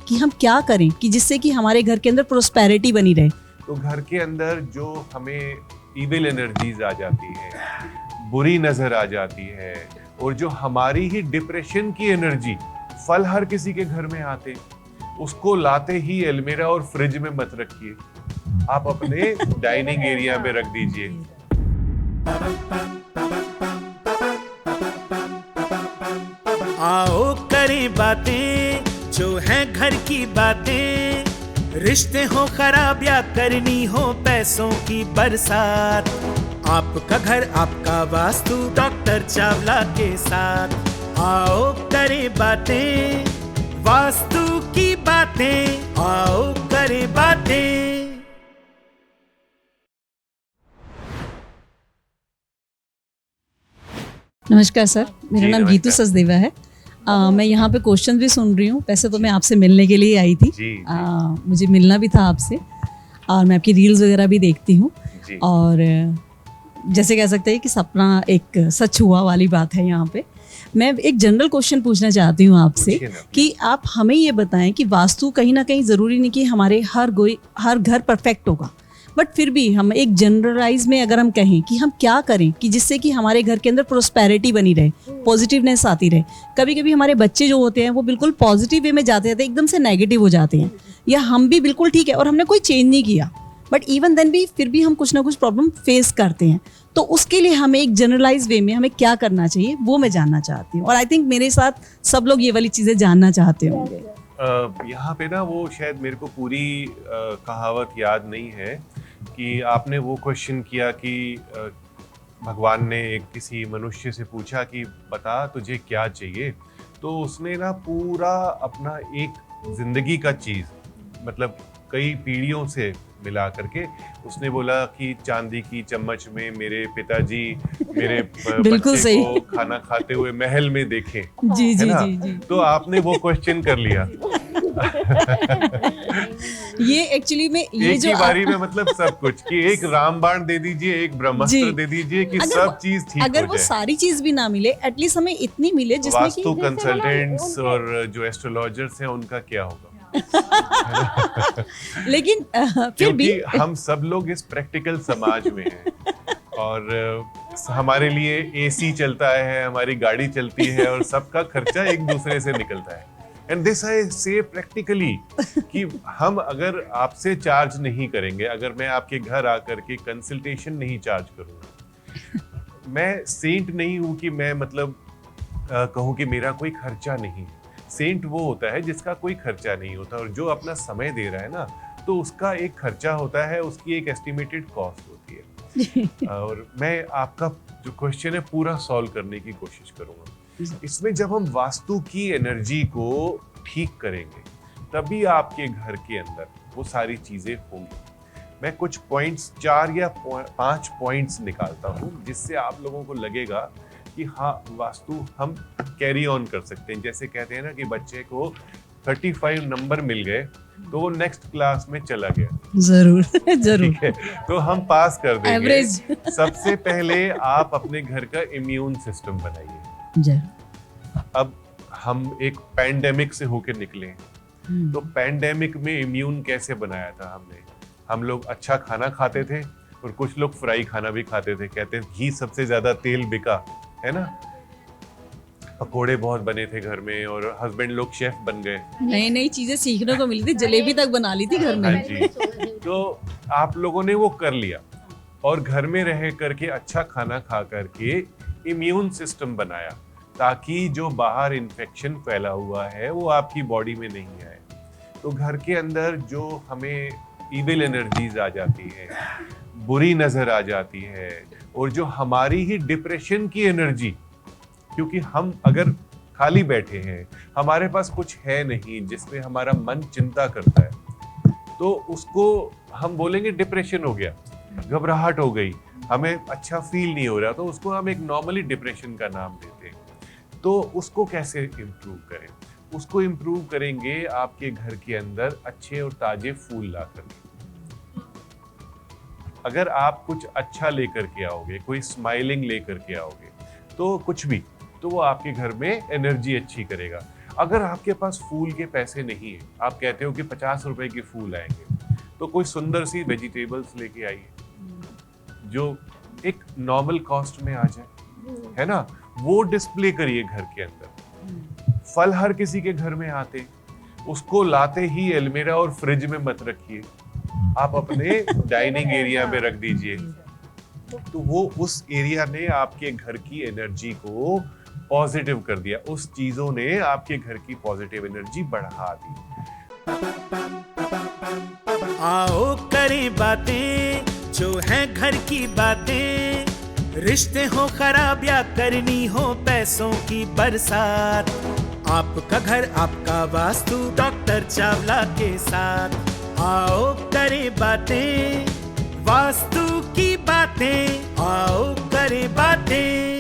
कि हम क्या करें कि जिससे कि हमारे घर के अंदर प्रोस्पेरिटी बनी रहे। तो घर के अंदर जो हमें इविल एनर्जीज आ जाती है, बुरी नजर आ जाती है, और जो हमारी ही डिप्रेशन की एनर्जी, फल हर किसी के घर में आते, उसको लाते ही अलमीरा और फ्रिज में मत रखिए, आप अपने डाइनिंग एरिया में रख दीजिए। आओ करें बातें जो है घर की बातें, रिश्ते हो खराब या करनी हो पैसों की बरसात, आपका घर आपका वास्तु डॉक्टर चावला के साथ। आओ करें बातें वास्तु की बातें, आओ करें बातें। नमस्कार सर, मेरा जी, नाम नमस्कार। गीतू सचदेवा है। मैं यहाँ पे क्वेश्चन भी सुन रही हूँ। वैसे तो मैं आपसे मिलने के लिए आई थी। जी, मुझे मिलना भी था आपसे, और मैं आपकी रील्स वगैरह भी देखती हूँ। जी। और जैसे कह सकते हैं कि सपना एक सच हुआ वाली बात है यहाँ पे। मैं एक जनरल क्वेश्चन पूछना चाहती हूँ आपसे पूछिए ना, कि आप हमें ये बताएं कि वास्तु कहीं ना कहीं ज़रूरी नहीं कि हमारे हर घर परफेक्ट होगा, बट फिर भी हम एक जनरलाइज में अगर हम कहें कि हम क्या करें कि जिससे कि हमारे घर के अंदर प्रोस्पेरिटी बनी रहे, पॉजिटिवनेस आती रहे। कभी कभी हमारे बच्चे जो होते हैं वो बिल्कुल पॉजिटिव वे में जाते रहते हैं, एकदम से नेगेटिव हो जाते हैं, या हम भी बिल्कुल ठीक है और हमने कोई चेंज नहीं किया, बट इवन देन भी फिर भी हम कुछ ना कुछ प्रॉब्लम फेस करते हैं। तो उसके लिए हमें एक जनरलाइज वे में हमें क्या करना चाहिए वो मैं जानना चाहती हूँ, और आई थिंक मेरे साथ सब लोग ये वाली चीज़ें जानना चाहते होंगे। यहाँ पे ना वो शायद मेरे को पूरी कहावत याद नहीं है कि आपने वो क्वेश्चन किया कि भगवान ने किसी मनुष्य से पूछा कि बता तुझे क्या चाहिए, तो उसने ना पूरा अपना एक जिंदगी का चीज, मतलब कई पीढ़ियों से मिला करके उसने बोला कि चांदी की चम्मच में मेरे पिताजी मेरे बिल्कुल बच्चे सही। को खाना खाते हुए महल में देखें, जी है जी ना? जी जी। तो आपने वो क्वेश्चन कर लिया। ये एक्चुअली में ये एक जो ही बारी में, मतलब सब कुछ कि एक रामबाण दे दीजिए, एक ब्रह्मास्त्र जी। दे दीजिए कि अगर सब वो- चीज ठीक अगर हो वो जाए। सारी चीज भी ना मिले, एटलीस्ट हमें इतनी मिले जिसमें वास्तु कि कंसल्टेंट्स और जो एस्ट्रोलॉजर्स हैं उनका क्या होगा? लेकिन फिर भी क्योंकि हम सब लोग इस प्रैक्टिकल समाज में हैं, और हमारे लिए एसी चलता है, हमारी गाड़ी चलती है, और सबका खर्चा एक दूसरे से निकलता है। एंड दिस आई से प्रैक्टिकली कि हम अगर आपसे चार्ज नहीं करेंगे, अगर मैं आपके घर आकर के कंसल्टेशन नहीं चार्ज करूंगा, मैं सेंट नहीं हूं कि मैं मतलब कहूं कि मेरा कोई खर्चा नहीं है। सेंट वो होता है जिसका कोई खर्चा नहीं होता, और जो अपना समय दे रहा है ना, तो उसका एक खर्चा होता है, उसकी एक एस्टिमेटेड कॉस्ट होती है। और मैं आपका जो क्वेश्चन है पूरा सॉल्व करने की कोशिश करूंगा। इसमें जब हम वास्तु की एनर्जी को ठीक करेंगे, तभी आपके घर के अंदर वो सारी चीजें होंगी। मैं कुछ पॉइंट्स, 4 या 5 पॉइंट्स निकालता हूँ जिससे आप लोगों को लगेगा कि हाँ, वास्तु हम कैरी ऑन कर सकते हैं। जैसे कहते हैं ना कि बच्चे को 35 नंबर मिल गए तो वो नेक्स्ट क्लास में चला गया, जरूर जरूर, ठीक है, तो हम पास कर देंगे। एवरेज। सबसे पहले आप अपने घर का इम्यून सिस्टम बनाइए। अब हम एक पैंडेमिक से होके निकले, तो पैंडेमिक में इम्यून कैसे बनाया था हमने? हम लोग अच्छा खाना खाते थे, और कुछ लोग फ्राई खाना भी खाते थे। कहते हैं घी सबसे ज्यादा तेल बिका, है ना? पकोड़े बहुत बने थे घर में, और हस्बैंड लोग शेफ बन गए। नई नई चीजें सीखने को मिली थी, जलेबी तक बना ली थी घर हाँ में। जी, तो आप लोगों ने वो कर लिया, और घर में रह करके अच्छा खाना खा करके इम्यून सिस्टम बनाया, ताकि जो बाहर इन्फेक्शन फैला हुआ है वो आपकी बॉडी में नहीं आए। तो घर के अंदर जो हमें इविल एनर्जीज आ जाती है, बुरी नजर आ जाती है, और जो हमारी ही डिप्रेशन की एनर्जी, क्योंकि हम अगर खाली बैठे हैं, हमारे पास कुछ है नहीं जिसमें हमारा मन चिंता करता है, तो उसको हम बोलेंगे डिप्रेशन हो गया, घबराहट हो गई, हमें अच्छा फील नहीं हो रहा, तो उसको हम एक नॉर्मली डिप्रेशन का नाम देते हैं। तो उसको कैसे इम्प्रूव करें? उसको इम्प्रूव करेंगे आपके घर के अंदर अच्छे और ताजे फूल ला करके। अगर आप कुछ अच्छा लेकर के आओगे, कोई स्माइलिंग लेकर के आओगे, तो कुछ भी, तो वो आपके घर में एनर्जी अच्छी करेगा। अगर आपके पास फूल के पैसे नहीं है, आप कहते हो कि 50 रुपए के फूल आएंगे, तो कोई सुंदर सी वेजिटेबल्स लेके आइए जो एक नॉर्मल कॉस्ट में आ जाए, है ना, वो डिस्प्ले करिए घर के अंदर। फल हर किसी के घर में आते, उसको लाते ही अलमीरा और फ्रिज में मत रखिए, आप अपने डाइनिंग एरिया में रख दीजिए, तो वो उस एरिया ने आपके घर की एनर्जी को पॉजिटिव कर दिया, उस चीजों ने आपके घर की पॉजिटिव एनर्जी बढ़ा दी। आओ करें बातें जो हैं घर की बातें, रिश्ते हो खराब या करनी हो पैसों की बरसात, आपका घर आपका वास्तु डॉक्टर चावला के साथ। आओ करें बातें वास्तु की बातें, आओ करें बातें।